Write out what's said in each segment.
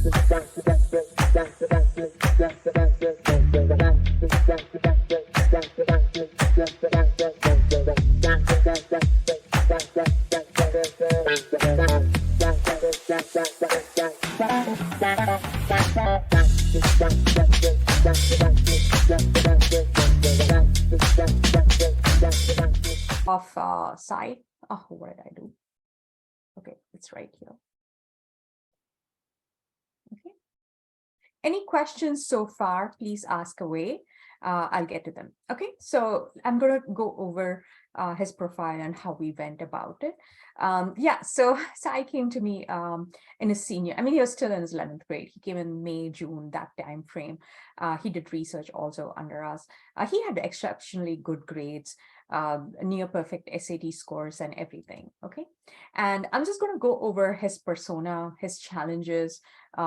Of side. Oh, what did I do? Okay, it's right here. Okay. Any questions so far, please ask away. I'll get to them. Okay, so I'm going to go over his profile and how we went about it. Yeah, so Sai came to me in his senior, I mean, he was still in his 11th grade. He came in May, June, that time frame. He did research also under us. He had exceptionally good grades, near perfect SAT scores and everything. Okay, and I'm just going to go over his persona, his challenges,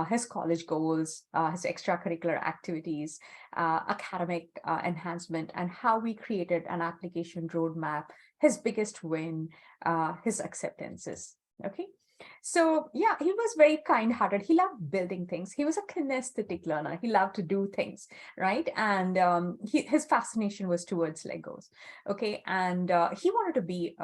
his college goals, his extracurricular activities, academic enhancement, and how we created an application roadmap, his biggest win, his acceptances. Okay. So yeah, he was very kind-hearted. He loved building things. He was a kinesthetic learner. He loved to do things, right? And his fascination was towards Legos. Okay, and he wanted to be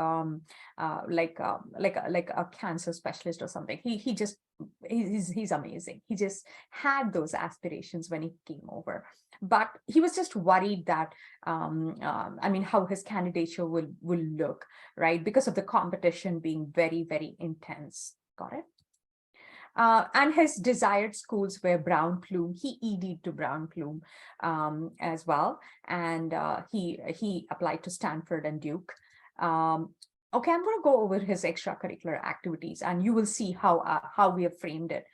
like a cancer specialist or something. He's amazing. He just had those aspirations when he came over, but he was just worried that I mean, how his candidature will look, right? Because of the competition being very, very intense. Got it? And his desired schools were Brown Plume. He ED'd to Brown Plume as well. And he applied to Stanford and Duke. Okay, I'm going to go over his extracurricular activities, and you will see how we have framed it.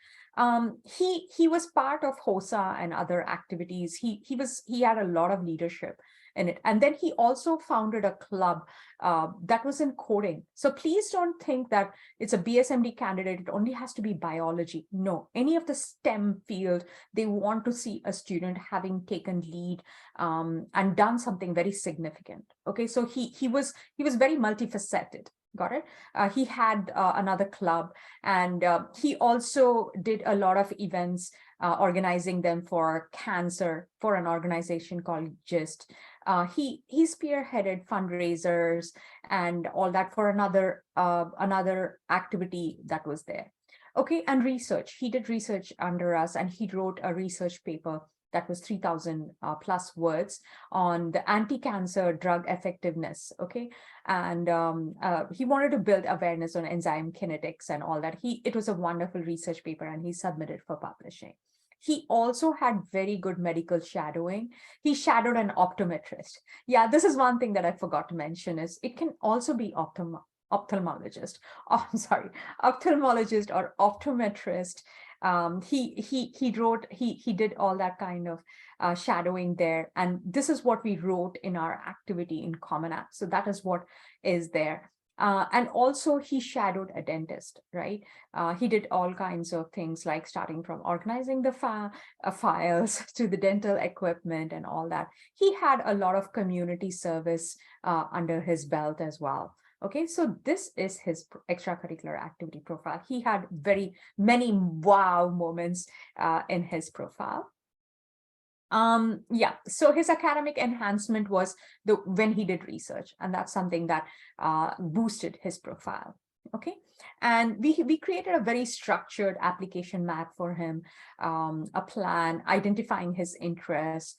He was part of HOSA and other activities. He had a lot of leadership in it. And then he also founded a club that was in coding. So please don't think that it's a BSMD candidate, it only has to be biology. No, any of the STEM field, they want to see a student having taken lead and done something very significant. Okay, so he was very multifaceted. Got it? He had another club, and he also did a lot of events, organizing them for cancer for an organization called GIST. He spearheaded fundraisers and all that for another activity that was there. Okay, and research. He did research under us, and he wrote a research paper that was 3,000 plus words on the anti-cancer drug effectiveness. Okay, and he wanted to build awareness on enzyme kinetics and all that. It was a wonderful research paper, and he submitted for publishing. He also had very good medical shadowing. He shadowed an optometrist. Yeah, this is one thing that I forgot to mention is it can also be ophthalmologist. Oh, I'm sorry, ophthalmologist or optometrist. He did all that kind of shadowing there. And this is what we wrote in our activity in Common App. So that is what is there. And also he shadowed a dentist, right? He did all kinds of things like starting from organizing the files to the dental equipment and all that. He had a lot of community service under his belt as well. Okay, so this is his extracurricular activity profile. He had very many wow moments in his profile. Yeah, so his academic enhancement was when he did research, and that's something that boosted his profile. Okay, and we created a very structured application map for him, a plan identifying his interests,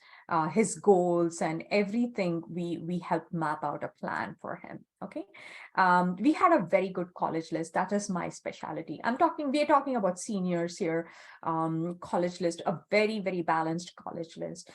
his goals, and everything. We helped map out a plan for him. Okay, we had a very good college list. That is my specialty. We're talking about seniors here. College list, a very, very balanced college list,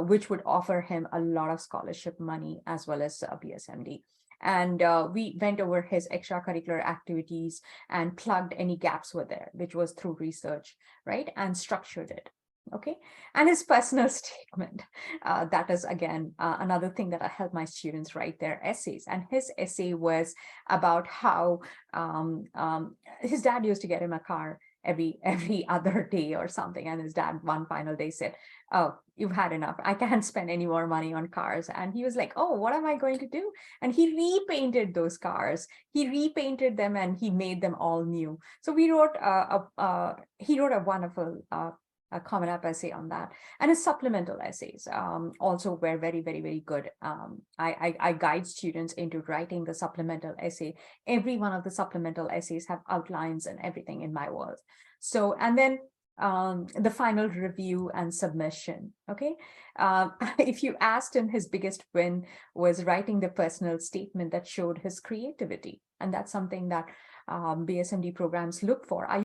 which would offer him a lot of scholarship money as well as BSMD. And we went over his extracurricular activities and plugged any gaps were there, which was through research, right? And structured it. Okay, and his personal statement, that is again another thing that I help my students write their essays. And his essay was about how his dad used to get him a car every other day or something. And his dad one final day said, "Oh, you've had enough. I can't spend any more money on cars." And he was like, "Oh, what am I going to do?" And he repainted those cars. He repainted them and he made them all new. So we wrote he wrote a wonderful a Common App essay on that. And his supplemental essays also were very, very, very good. I guide students into writing the supplemental essay. Every one of the supplemental essays have outlines and everything in my world. So, and then the final review and submission. Okay. If you asked him, his biggest win was writing the personal statement that showed his creativity. And that's something that BSMD programs look for. I